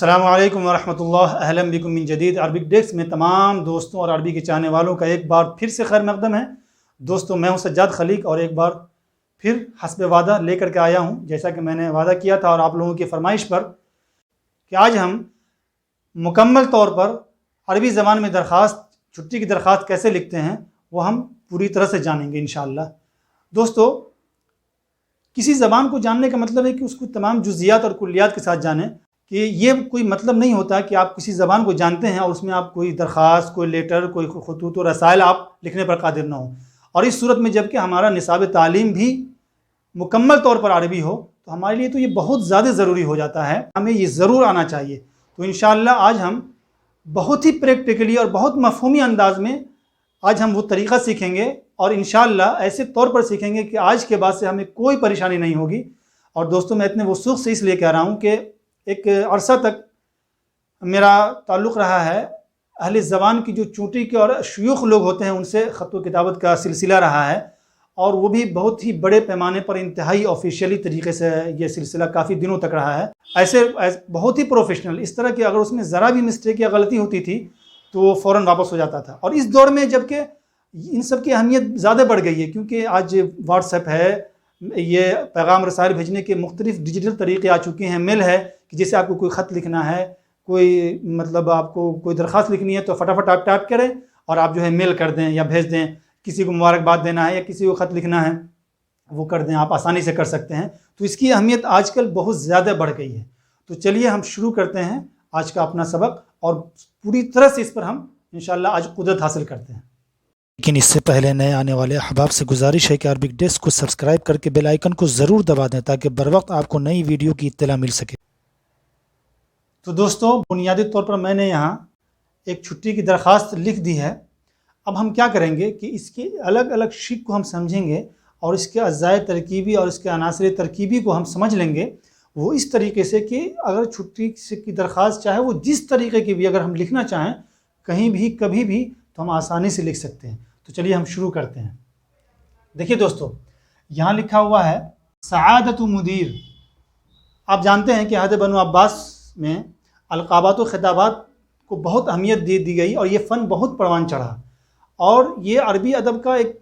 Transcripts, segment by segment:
अस्सलामु अलैकुम वरहमतुल्लाह अहलन बिकुम मिन जदीद अरबिक डेस्क में तमाम दोस्तों और अरबी के चाहने वालों का एक बार फिर से खैर मकदम है। दोस्तों मैं हूं सज्जाद खलीक और एक बार फिर हस्ब वादा लेकर के आया हूं, जैसा कि मैंने वादा किया था और आप लोगों की फरमाइश पर कि आज हम मुकम्मल तौर पर अरबी ज़बान में दरख्वास्त छुट्टी की दरख्वास्त कैसे लिखते हैं वो हम पूरी तरह से जानेंगे इंशाअल्लाह। दोस्तों, किसी ज़बान को जानने का मतलब है कि उसको तमाम जुज़ियात और कुल्लियात के साथ जानें। कि ये कोई मतलब नहीं होता कि आप किसी ज़बान को जानते हैं और उसमें आप कोई दरख्वास्त, कोई लेटर, कोई खुतूत और रसायल आप लिखने पर कादिर ना हो। और इस सूरत में जबकि हमारा निसाब तालीम भी मुकम्मल तौर पर अरबी हो तो हमारे लिए तो ये बहुत ज़्यादा ज़रूरी हो जाता है, हमें ये ज़रूर आना चाहिए। तो इंशाअल्लाह आज हम बहुत ही प्रैक्टिकली और बहुत मफ़हूमी अंदाज में आज हम वो तरीक़ा सीखेंगे और इंशाअल्लाह ऐसे तौर पर सीखेंगे कि आज के बाद से हमें कोई परेशानी नहीं होगी। और दोस्तों, मैं इतने वसूख से इसलिए कह रहा हूँ कि एक अरसा तक मेरा ताल्लुक़ रहा है अहले ज़बान की जो चोटी के और शयूख़ लोग होते हैं उनसे ख़त व किताबत का सिलसिला रहा है, और वो भी बहुत ही बड़े पैमाने पर इंतहाई ऑफिशियली तरीके से ये सिलसिला काफ़ी दिनों तक रहा है। ऐसे बहुत ही प्रोफेशनल, इस तरह की अगर उसमें ज़रा भी मिस्टेक या गलती होती थी तो वो फ़ौरन वापस हो जाता था। और इस दौर में जबकि इन सब की अहमियत ज़्यादा बढ़ गई है क्योंकि आज व्हाट्सएप है, ये पैगाम रसायल भेजने के मुख्तलिफ डिजिटल तरीक़े आ चुके हैं। मेल है कि जैसे आपको कोई ख़त लिखना है, कोई मतलब आपको कोई दरख्वास्त लिखनी है तो फटाफट आप टाइप करें और आप जो है मेल कर दें या भेज दें। किसी को मुबारकबाद देना है या किसी को ख़त लिखना है वो कर दें, आप आसानी से कर सकते हैं। तो इसकी अहमियत आजकल बहुत ज़्यादा बढ़ गई है। तो चलिए हम शुरू करते हैं आज का अपना सबक और पूरी तरह से इस पर हम इंशाअल्लाह आज कुदरत हासिल करते हैं। लेकिन इससे पहले नए आने वाले अहबाब से गुजारिश है कि अरबिक डेस्क को सब्सक्राइब करके बेल आइकन को ज़रूर दबा दें ताकि बर वक्त आपको नई वीडियो की इत्तला मिल सके। तो दोस्तों, बुनियादी तौर पर मैंने यहाँ एक छुट्टी की दरख्वास्त लिख दी है। अब हम क्या करेंगे कि इसके अलग अलग शिक को हम समझेंगे और इसके अज़ाए तरकीबी और इसके अनासर तरकीबी को हम समझ लेंगे वो इस तरीके से कि अगर छुट्टी की दरख्वास्त चाहे वो जिस तरीके की भी अगर हम लिखना चाहें कहीं भी कभी भी तो हम आसानी से लिख सकते हैं। तो चलिए हम शुरू करते हैं। देखिए दोस्तों, यहाँ लिखा हुआ है सआदतु मुदीर। आप जानते हैं कि अहद बनु अब्बास में अलक़ाबात व ख़िताबात को बहुत अहमियत दी गई और ये फ़न बहुत परवान चढ़ा और ये अरबी अदब का एक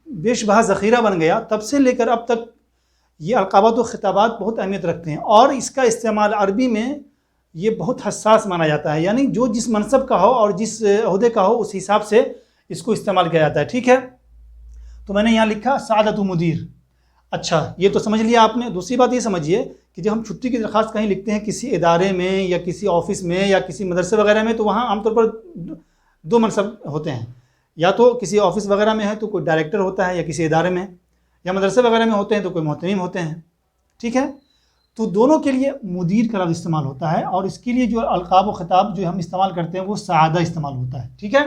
बेशबहा ज़ख़ीरा बन गया। तब से लेकर अब तक ये अलक़ाबात व ख़िताबात बहुत अहमियत रखते हैं और इसका इस्तेमाल अरबी में ये बहुत हसास माना जाता है, यानी जो जिस मनसब का हो और जिस ओहदे का हो उस हिसाब से इसको इस्तेमाल किया जाता है। ठीक है, तो मैंने यहाँ लिखा सआदतु मुदीर। अच्छा, ये तो समझ लिया आपने। दूसरी बात ये समझिए कि जब हम छुट्टी की दरख्वास्त कहीं लिखते हैं किसी इदारे में या किसी ऑफिस में या किसी मदरसे वगैरह में तो वहाँ आमतौर पर दो मनसब होते हैं। या तो किसी ऑफिस वगैरह में है तो कोई डायरेक्टर होता है या किसी इदारे में, या मदरसे वगैरह में होते हैं तो कोई मोहतमीम होते हैं। ठीक है, तो दोनों के लिए मुदीर का लफ्ज़ इस्तेमाल होता है और इसके लिए जो अलक़ाब व ख़िताब जो हम इस्तेमाल करते हैं वो सआदा इस्तेमाल होता है। ठीक है,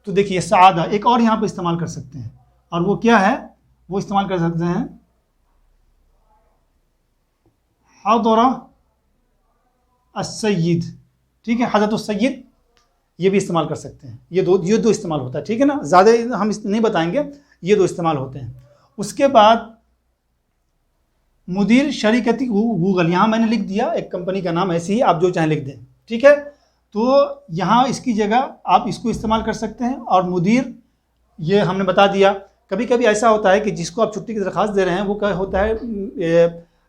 तो देखिए सआदा एक और यहाँ पर इस्तेमाल कर सकते हैं और वो क्या है, वो इस्तेमाल कर सकते हैं हज़रा अस्सय्यिद। ठीक है, हज़रत अस्सय्यिद ये भी इस्तेमाल कर सकते हैं। ये दो इस्तेमाल होता है। ठीक है ना, ज़्यादा हम नहीं बताएंगे, ये दो इस्तेमाल होते हैं। उसके बाद मुदीर शरीकती गूगल, यहाँ मैंने लिख दिया एक कंपनी का नाम, ऐसे ही आप जो चाहें लिख दें। ठीक है, तो यहाँ इसकी जगह आप इसको इस्तेमाल कर सकते हैं। और मुदीर ये हमने बता दिया। कभी कभी ऐसा होता है कि जिसको आप छुट्टी की दरख्वास्त दे रहे हैं वो क्या होता है,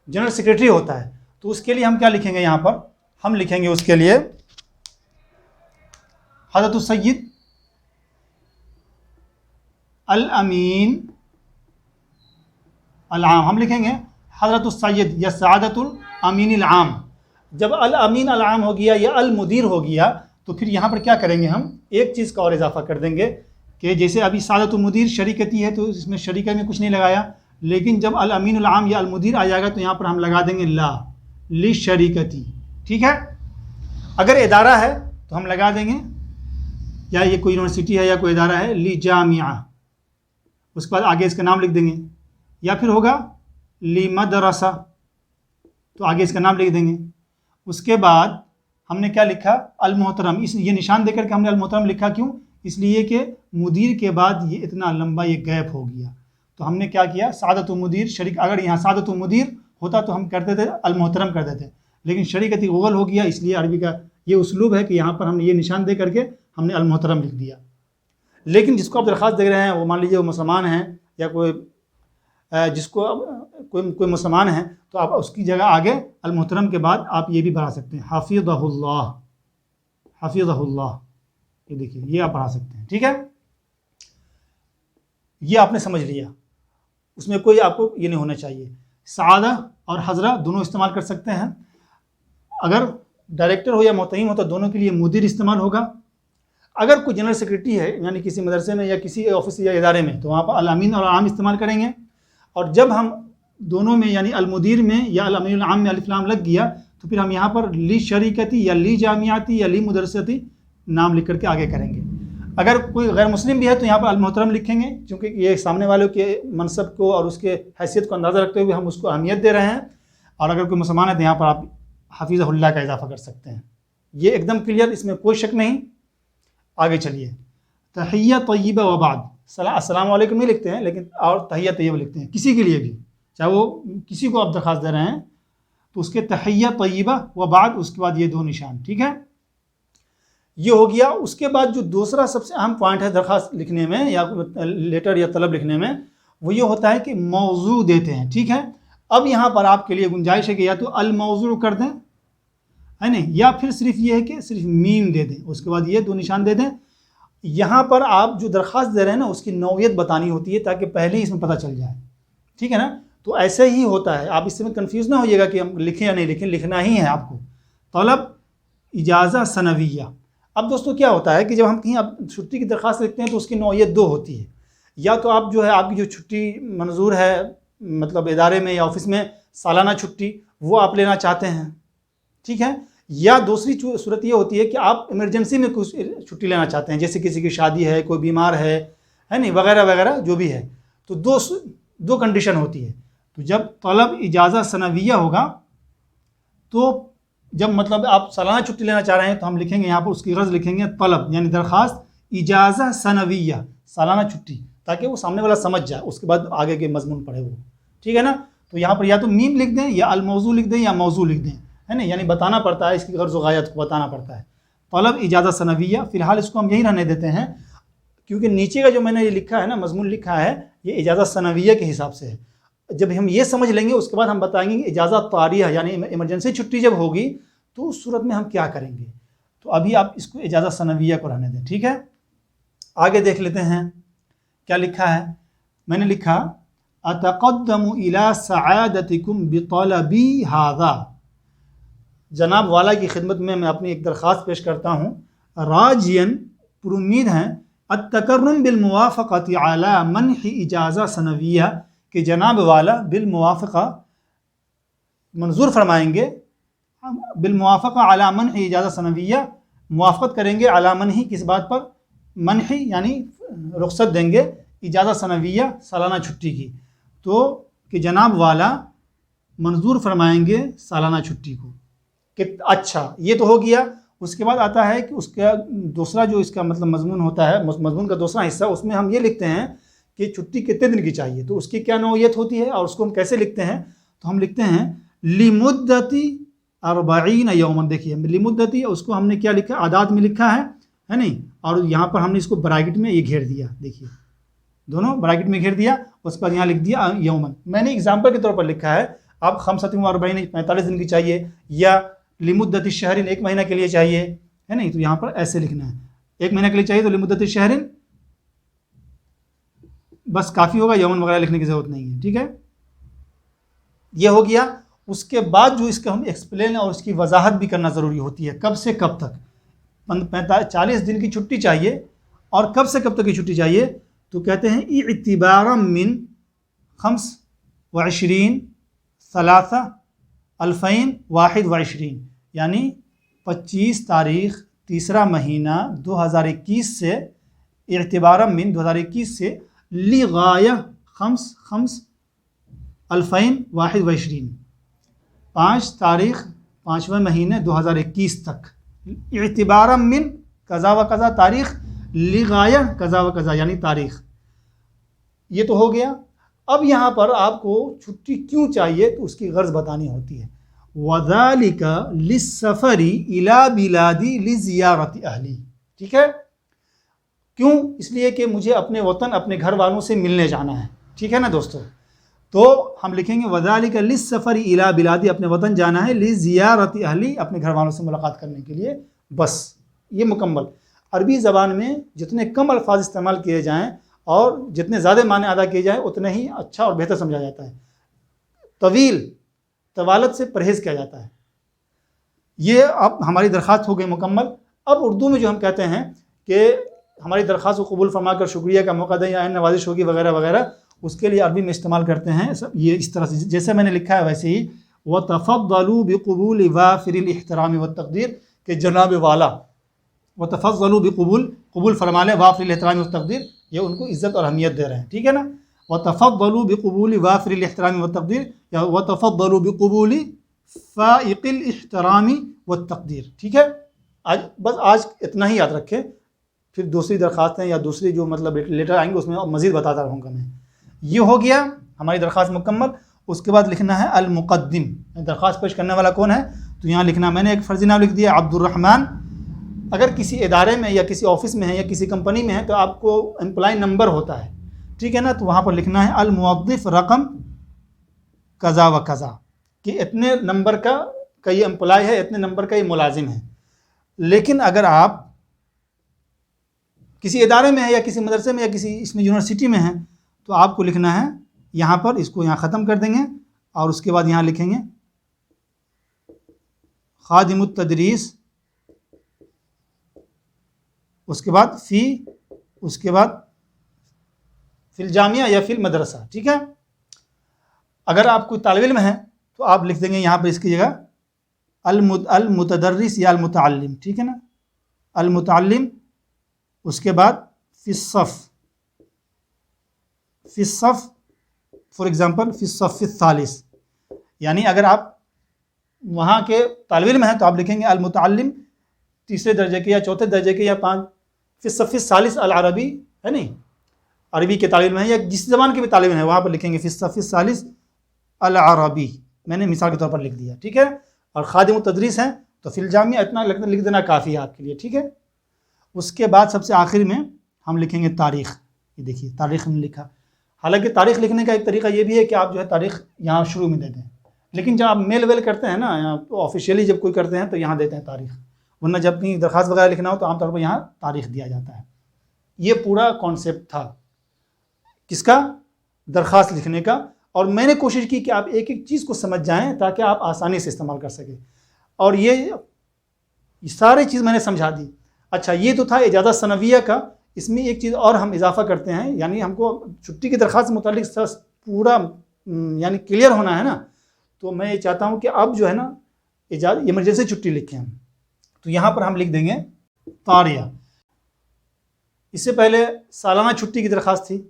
जनरल सेक्रेटरी होता है। तो उसके लिए हम क्या लिखेंगे, यहाँ पर हम लिखेंगे उसके लिए हज़रत सय्यद अल अमीन अल आम, हम लिखेंगे हज़रत सय्यद या सआदतुल अमीन अल आम। जब अल अमीन अल आम हो गया या अल मुदीर हो गया तो फिर यहाँ पर क्या करेंगे, हम एक चीज़ का और इजाफा कर देंगे कि जैसे अभी सआदतुल मुदीर शरीकती है तो इसमें शरीका में कुछ नहीं लगाया, लेकिन जब अल अमीन अल आम या अल मुदीर आ जाएगा तो यहाँ पर हम लगा देंगे ला ली शरीकती। ठीक है, अगर इदारा है तो हम लगा देंगे, या ये कोई यूनिवर्सिटी है या कोई इदारा है, ली जामिया, उसके बाद आगे इसका नाम लिख देंगे। या फिर होगा ली मदरसा, तो आगे इसका नाम लिख देंगे। उसके बाद हमने क्या लिखा, अल मोहतरम। इस ये निशान देकर के हमने अल मोहतरम लिखा, क्यों, इसलिए कि मुदीर के बाद ये इतना लंबा ये गैप हो गया। तो हमने क्या किया, सआदतु मुदीर शरीक, अगर यहाँ सआदतु मुदीर होता तो हम करते थे अल मोहतरम कर देते, लेकिन शरीकती गूगल हो गया, इसलिए अरबी का ये उसलूब है कि यहाँ पर हमने ये निशान दे करके हमने अल मोहतरम लिख दिया। लेकिन जिसको आप दरख्वास्त दे रहे हैं वो मान लीजिए वो मुसलमान हैं या कोई जिसको कोई मुसलमान है, तो आप उसकी जगह आगे अल मोहतरम के बाद आप ये भी बढ़ा सकते हैं हाफिज़हुल्लाह, हाफिज़हुल्लाह, ये देखिए ये आप बढ़ा सकते हैं। ठीक है, ये आपने समझ लिया, उसमें कोई आपको ये नहीं होना चाहिए। सादा और हजरा दोनों इस्तेमाल कर सकते हैं। अगर डायरेक्टर हो या मोहतमीम हो तो दोनों के लिए मुदीर इस्तेमाल होगा। अगर कोई जनरल सेक्रेटरी है यानी किसी मदरसे में या किसी ऑफिस या इदारे में, तो वहाँ पर अल अमीन और आम इस्तेमाल करेंगे। और जब हम दोनों में यानी अल मुदीर में या अल अमीन आम में अलिफ लाम लग गया, तो फिर हम यहाँ पर ली शरीकती या ली जामियाती या ली मुदरसती नाम लिख करके आगे करेंगे। अगर कोई गैर मुस्लिम भी है तो यहाँ पर अल मोहतरम लिखेंगे, क्योंकि ये सामने वालों के मनसब को और उसके हैसियत को अंदाज़ा रखते हुए हम उसको अहमियत दे रहे हैं। और अगर कोई मुसलमान है तो यहाँ पर आप हाफिज़हुल्लाह का इजाफा कर सकते हैं। ये एकदम क्लियर, इसमें कोई शक नहीं। आगे चलिए, तहिया तय्यबा व बाद, अस्सलाम वालेकुम नहीं लिखते हैं, लेकिन और तहिया तय्यबा लिखते हैं किसी के लिए भी, चाहे वो किसी को आप दरख्वास्त दे रहे हैं तो उसके तहिया तय्यबा व बाद, उसके बाद ये दो निशान। ठीक है, ये हो गया। उसके बाद जो दूसरा सबसे अहम पॉइंट है दरख्वास्त लिखने में या लेटर या तलब लिखने में, वो ये होता है कि मौजू देते हैं। ठीक है, अब यहाँ पर आपके लिए गुंजाइश है कि या तो अल मौजू कर दें, है नहीं, या फिर सिर्फ ये है कि सिर्फ मीम दे दें, उसके बाद ये दो निशान दे दें। यहाँ पर आप जो दरख्वास्त दे रहे हैं ना उसकी नौयत बतानी होती है ताकि पहले ही इसमें पता चल जाए। ठीक है ना, तो ऐसे ही होता है, आप इसमें कंफ्यूज ना होइएगा कि हम लिखें या नहीं लिखें, लिखना ही है आपको। तलब इजाज़ा सनविया। अब दोस्तों क्या होता है कि जब हम कहीं अब छुट्टी की दरख्वास्त लिखते हैं तो उसकी नौयत दो होती है। या तो आप जो है आपकी जो छुट्टी मंजूर है मतलब इदारे में या ऑफिस में सालाना छुट्टी, वो आप लेना चाहते हैं। ठीक है, या दूसरी सूरत ये होती है कि आप इमरजेंसी में कुछ छुट्टी लेना चाहते हैं, जैसे किसी की शादी है, कोई बीमार है नहीं, वगैरह वगैरह जो भी है। तो दो कंडीशन होती है। तो जब तलब इजाज़ा सनविया होगा, तो जब मतलब आप सालाना छुट्टी लेना चाह रहे हैं तो हम लिखेंगे यहाँ पर उसकी गर्ज लिखेंगे तलब यानी दरख्वास्त इजाज़ा सनविया, सालाना छुट्टी, ताकि वो सामने वाला समझ जाए, उसके बाद आगे के मजमून पढ़े वो। ठीक है ना, तो यहाँ पर या तो मीम लिख दें या अल मौजू लिख दें या मौजू लिख दें, है ना, यानी बताना पड़ता है, इसकी गर्ज गायत को बताना पड़ता है। तलब इजाज़ा सनविया, फ़िलहाल इसको हम यही रहने देते हैं, क्योंकि नीचे का जो मैंने ये लिखा है ना, मजमून लिखा है, ये इजाज़ा सनविया के हिसाब से है। जब हम ये समझ लेंगे उसके बाद हम बताएंगे कि इजाज़ा तारिया यानी इमरजेंसी छुट्टी जब होगी तो उस सूरत में हम क्या करेंगे। तो अभी आप इसको इजाज़ा सनविया को रहने दें। ठीक है, आगे देख लेते हैं क्या लिखा है। मैंने लिखा अतक़द्दमु इला सआदतिकुम बितलबी हाज़ा, जनाब वाला की खिदमत में मैं अपनी एक दरख्वास्त पेश करता हूँ। राजियन, पुरुम्मीद हैं, अत्तकर्रुम बिलमुवाफ़क़ति अला मनहि इजाज़ा सनविया, कि जनाब वाला बिलमुवाफ़क़ा मंजूर फरमाएंगे, बिलमुवाफ़क़ा अला मनहि इजाज़ा सनविया, मुवाफ़क़त करेंगे अला मनहि किस बात पर, मनहि यानी रुख्सत देंगे, इजाज़ा सनविया सालाना छुट्टी की, तो कि जनाब वाला मंजूर फरमाएंगे सालाना छुट्टी को। कि अच्छा ये तो हो गया। उसके बाद आता है कि उसका दूसरा जो इसका मतलब मजमून होता है, मजमून का दूसरा हिस्सा, उसमें हम ये लिखते हैं कि छुट्टी कितने दिन की चाहिए, तो उसकी क्या नौयत होती है और उसको हम कैसे लिखते हैं। तो हम लिखते हैं लिमुद्दती 40 यौमन। देखिए लिमुद्दती, उसको हमने क्या लिखा, आदाद में लिखा है नहीं, और यहाँ पर हमने इसको ब्रैकेट में ये घेर दिया, देखिए दोनों ब्रैकेट में घेर दिया, उस पर यहाँ लिख दिया यौमन। मैंने एग्जाम्पल के तौर पर लिखा है, आप 45 45 दिन की चाहिए, या लिमुद्दती शहरिन 1 महीना के लिए चाहिए, है नहीं, तो यहाँ पर ऐसे लिखना है, 1 महीना के लिए चाहिए तो लिमुद्दती शहरिन बस काफ़ी होगा, यौमन वगैरह लिखने की ज़रूरत नहीं है। ठीक है, ये हो गया। उसके बाद जो इसका हम एक्सप्लेन और उसकी वजाहत भी करना ज़रूरी होती है, कब से कब तक 40 दिन की छुट्टी चाहिए, और कब से कब तक की छुट्टी चाहिए, तो कहते हैं इतिबारम मिन 25 सलासा 2021, यानी 25 तारीख़ तीसरा महीना 2021 से, इतिबारम मिन 2021 से, लिगाया 5 2021 5 तारीख़ 5वें महीने 2021 तक, इतिबारम मिन कज़ा व कज़ा तारीख़, लिगाया कज़ा व कज़ा यानी तारीख़। ये तो हो गया। अब यहाँ पर आपको छुट्टी क्यों चाहिए तो उसकी गर्ज बतानी होती है। वज़ालिका लिस्सफ़री इला बिलादी लिज़ियारति अहली। ठीक है, क्यों? इसलिए कि मुझे अपने वतन, अपने घर वालों से मिलने जाना है। ठीक है ना दोस्तों, तो हम लिखेंगे वज़ालिका लिस्सफ़री इला बिलादी, अपने वतन जाना है, लिज़ियारति अहली, अपने घर वालों से मुलाकात करने के लिए। बस ये मुकम्मल। अरबी ज़बान में जितने कम अल्फाज इस्तेमाल किए जाएँ और जितने ज़्यादा माने अदा किए जाएँ उतने ही अच्छा और बेहतर समझा जाता है। तवील, तवालत से परहेज़ किया जाता है। ये अब हमारी दरख्वास्त हो गई मुकम्मल। अब उर्दू में जो हम कहते हैं कि हमारी दरख्वास्त को कबूल फरमा कर शुक्रिया का मौका दें या नवाजिश होगी वगैरह वगैरह, उसके लिए अरबी में इस्तेमाल करते हैं सब ये इस तरह से, जैसे मैंने लिखा है वैसे ही, व तफ़द्दलू बिक़बूल वाफ़िरिल इहतराम व तक़दीर, के जनाब वाला, व तफ़द्दलू बिक़बूल, कबूल फरमा लें, वाफ़िरिल इहतराम व तक़दीर, ये उनको इज़्ज़त और अहमियत दे रहे हैं। ठीक है ना, व तफ़द्दलू बिक़बूल वाफ़िरिल इहतराम व तक़दीर, या व तफ़द्दलू बिक़बूल फ़ाइक़िल इहतराम व तक़दीर। ठीक है, आज इतना ही याद रखें, फिर दूसरी दरख्वास्तें या दूसरी जो मतलब लेटर आएंगे उसमें मज़ीद बताता रहूँगा मैं। ये हो गया हमारी दरख्वास्त मुकम्मल। उसके बाद लिखना है अल मुक़द्दिम, दरख्वास्त पेश करने वाला कौन है, तो यहाँ लिखना, मैंने एक फ़र्ज़ी नाम लिख दिया अब्दुर्रहमान। अगर किसी इदारे में या किसी ऑफिस में है या किसी कंपनी में है तो आपको एम्प्लॉय नंबर होता है। ठीक है ना, तो वहाँ पर लिखना है अल मुवद्दिफ़ रकम कज़ा व कज़ा, कि इतने नंबर का ये एम्प्लॉय है, इतने नंबर का ये मुलाजिम है। लेकिन अगर आप किसी इदारे में है या किसी मदरसे में या किसी इसमें यूनिवर्सिटी में है तो आपको लिखना है यहाँ पर, इसको यहाँ ख़त्म कर देंगे और उसके बाद यहाँ लिखेंगे खादिमुत तदरीस, उसके बाद उसके बाद फिल जामिया या फिल मदरसा। ठीक है, अगर आप कोई तालिब इल्म है तो आप लिख देंगे यहाँ पर इसकी जगह अल मुतदर्रिस या अल मुतअल्लिम। ठीक है ना, अल मुतअल्लिम, उसके बाद फिस्सफ़ फॉर एग्ज़ाम्पल फिस्सफ़ सालिस, यानी अगर आप वहाँ के तालिब इल्म हैं तो आप लिखेंगे अल मुतअल्लिम तीसरे दर्जे के या चौथे दर्जे के या फिस्सफ़ सालिस अल अरबी, है नहीं, अरबी के तालिब इल्म है या जिस ज़बान के भी तालिब इल्म है वहाँ पर लिखेंगे फिस्सफ़ सालिस अल अरबी, मैंने मिसाल के तौर पर लिख दिया। ठीक है, और खादिम तदरीस हैं तो फिल जामिया इतना लिख देना काफ़ी है आपके लिए। ठीक है, उसके बाद सबसे आखिर में हम लिखेंगे तारीख़। ये देखिए तारीख़ में लिखा, हालांकि तारीख़ लिखने का एक तरीका ये भी है कि आप जो है तारीख़ यहाँ शुरू में दे दें, लेकिन जब आप मेल वेल करते हैं ना, यहाँ तो ऑफिशियली जब कोई करते हैं तो यहाँ देते हैं तारीख़, वरना जब कहीं दरख्वास्त वगैरह लिखना हो तो आमतौर पर यहाँ तारीख़ दिया जाता है। ये पूरा कॉन्सेप्ट था किसका, दरख्वास्त लिखने का। और मैंने कोशिश की कि आप एक एक चीज़ को समझ जाएँ ताकि आप आसानी से इस्तेमाल कर सकें, और ये सारी चीज़ मैंने समझा दी। अच्छा, ये तो था इजाज़त सनविया का। इसमें एक चीज़ और हम इजाफ़ा करते हैं, यानी हमको छुट्टी की दरख्वास्त से मुतालिक पूरा यानी क्लियर होना है ना, तो मैं ये चाहता हूँ कि अब जो है ना इमरजेंसी छुट्टी लिखें हम, तो यहाँ पर हम लिख देंगे तारिया। इससे पहले सालाना छुट्टी की दरख्वास्त थी,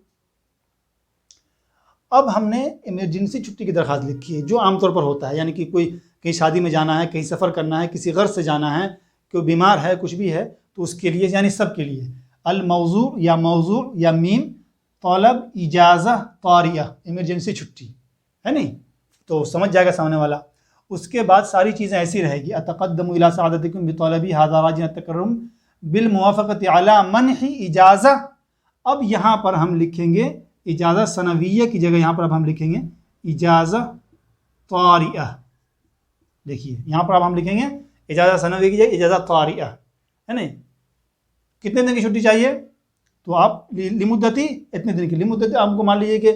अब हमने इमरजेंसी छुट्टी की दरख्वास्त लिखी है, जो आमतौर पर होता है, यानी कि कोई कहीं शादी में जाना है, कहीं सफ़र करना है, किसी गर्ज से जाना है, कोई बीमार है, कुछ भी है, तो उसके लिए, यानी सब के लिए अल मौजू या मीम तलब इजाज़ा तारिया, इमरजेंसी छुट्टी है नहीं, तो समझ जाएगा सामने वाला। उसके बाद सारी चीज़ें ऐसी रहेगी, अतक़द्दमु इला सआदतिकुम बितलबी हाज़ा राजिन तकर्रुम बिल मुवाफ़क़ति अला मनहि इजाज़ा। अब यहाँ पर हम लिखेंगे इजाज़त सनविया की जगह यहाँ पर अब हम लिखेंगे इजाज़त तारिया। देखिए यहाँ पर अब हम लिखेंगे इजाज़त सनविया की जगह इजाज़त तारिया, है नहीं। कितने दिन की छुट्टी चाहिए, तो आप लिमुद्दती इतने दिन की, लिमुद्दती आपको मान लीजिए कि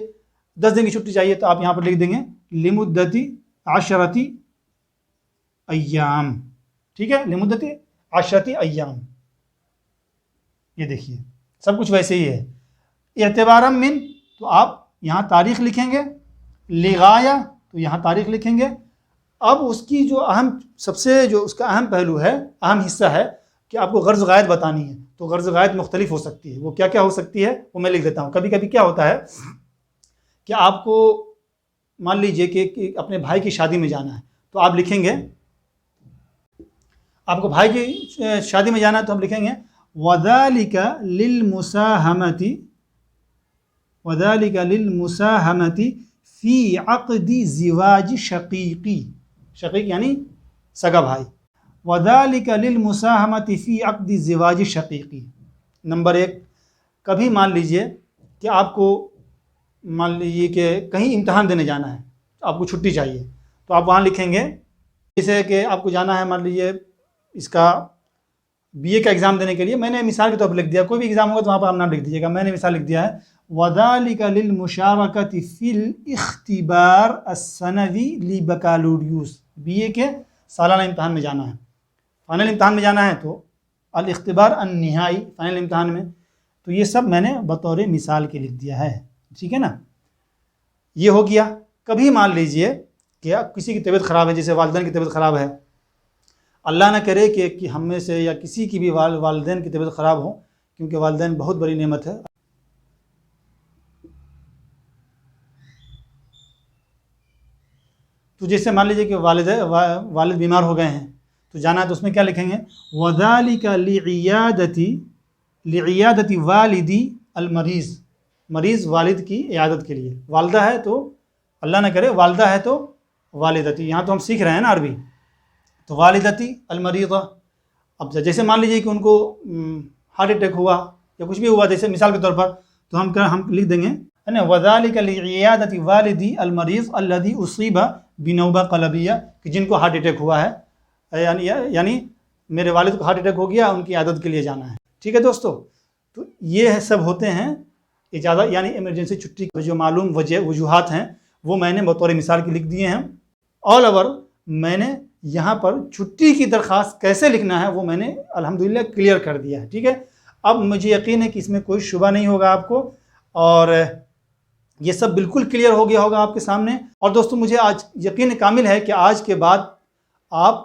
10 दिन की छुट्टी चाहिए, तो आप यहाँ पर लिख देंगे लिमुद्दती आशरती अय्याम। ठीक है, लिमुद्दती आशरती अय्याम। ये देखिए सब कुछ वैसे ही है। एतबारम मिन, तो आप यहाँ तारीख़ लिखेंगे, लिगाया तो यहाँ तारीख़ लिखेंगे। अब उसकी जो अहम, सबसे जो उसका अहम पहलू है, अहम हिस्सा है कि आपको गर्ज़ गायत बतानी है, तो गर्ज़ गायत मुख्तलिफ हो सकती है। वो क्या क्या हो सकती है वो मैं लिख देता हूँ। कभी कभी क्या होता है कि आपको मान लीजिए कि अपने भाई की शादी में जाना है, तो आप लिखेंगे, आपको भाई की शादी में जाना है तो हम लिखेंगे वज़ालिका लिल मुसाहमती फ़ी अक़दी ज़िवाज शक़ीक़ी। शकीक यानी सगा भाई। वज़ालिका लिलमुसाहमति फ़ी अक़्दि ज़िवाज शकीकी। नंबर 1, कभी मान लीजिए कि आपको मान लीजिए कि कहीं इम्तहान देने जाना है, आपको छुट्टी चाहिए, तो आप वहाँ लिखेंगे जैसे कि आपको जाना है मान लीजिए इसका बीए का एग्ज़ाम देने के लिए, मैंने मिसाल के तौर पर लिख दिया, कोई भी एग्ज़ाम होगा तो वहाँ पर आप नाम लिख दीजिएगा, मैंने मिसाल लिख दिया है वज़ालिका लिलमुशारकति फ़िल इख्तिबार अस्सनवी लिबकालूरियूस। बीए के सालाना इम्तहान में जाना है, फाइनल इम्तहान में जाना है तो अल इख्तिबार अन निहाई फाइनल इम्तहान में, तो ये सब मैंने बतौर मिसाल के लिख दिया है, ठीक है ना। ये हो गया। कभी मान लीजिए कि किसी की तबीयत ख़राब है, जैसे वालिदैन की तबीयत ख़राब है, अल्लाह ना करे कि हम में से या किसी की भी वालिदैन की तबीयत ख़राब हो, क्योंकि वालिदैन बहुत बड़ी नेमत है। तो जैसे मान लीजिए कि वालिद बीमार हो गए हैं तो जाना है, तो उसमें क्या लिखेंगे वज़ालिका लिइयादति वालिदी अलमरीज़। मरीज़ वालिद की इयादत के लिए, वालदा है तो अल्लाह ना करे वालदा है तो वालिदती, यहाँ तो हम सीख रहे हैं ना अरबी, तो वालिदती अलमरीज़ा। अब जैसे मान लीजिए कि उनको हार्ट अटैक हुआ या कुछ भी हुआ, जैसे मिसाल के तौर पर, तो हम लिख देंगे है ना वज़ालिका लिइयादति वालिदी अलमरीज़ अल्लज़ी उसीबा बिनौबा क़लबिया, कि जिनको हार्ट अटैक हुआ है, यानी मेरे वालिद को हार्ट अटैक हो गया, उनकी इयादत के लिए जाना है। ठीक है दोस्तों, तो ये सब होते हैं इजाज़त यानी इमरजेंसी छुट्टी के जो मालूम वजूहात हैं वो मैंने बतौर मिसाल की लिख दिए हैं। ऑल ओवर मैंने यहाँ पर छुट्टी की दरख्वास्त कैसे लिखना है वो मैंने अल्हम्दुलिल्लाह क्लियर कर दिया है। ठीक है, अब मुझे यकीन है कि इसमें कोई शुबा नहीं होगा आपको, और ये सब बिल्कुल क्लियर हो गया होगा आपके सामने। और दोस्तों मुझे आज यकीन कामिल है कि आज के बाद आप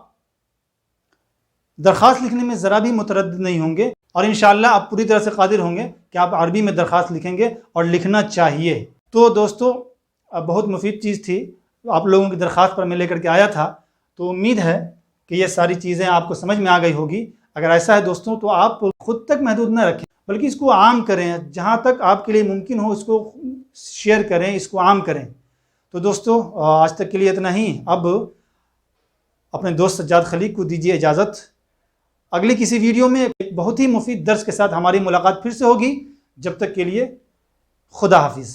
दरख्वास्त लिखने में ज़रा भी मुतरद्दिद नहीं होंगे, और इंशाअल्लाह आप पूरी तरह से कादिर होंगे कि आप अरबी में दरख्वास्त लिखेंगे, और लिखना चाहिए। तो दोस्तों बहुत मुफीद चीज़ थी, आप लोगों की दरख्वास्त पर मैं लेकर के आया था, तो उम्मीद है कि ये सारी चीज़ें आपको समझ में आ गई होगी। अगर ऐसा है दोस्तों तो आप खुद तक महदूद न रखें, बल्कि इसको आम करें, जहाँ तक आपके लिए मुमकिन हो इसको शेयर करें, इसको आम करें। तो दोस्तों आज तक के लिए इतना ही। अब अपने दोस्त सज्जाद खलीक को दीजिए इजाज़त। अगली किसी वीडियो में एक बहुत ही मुफीद दर्स के साथ हमारी मुलाकात फिर से होगी। जब तक के लिए खुदा हाफिज़।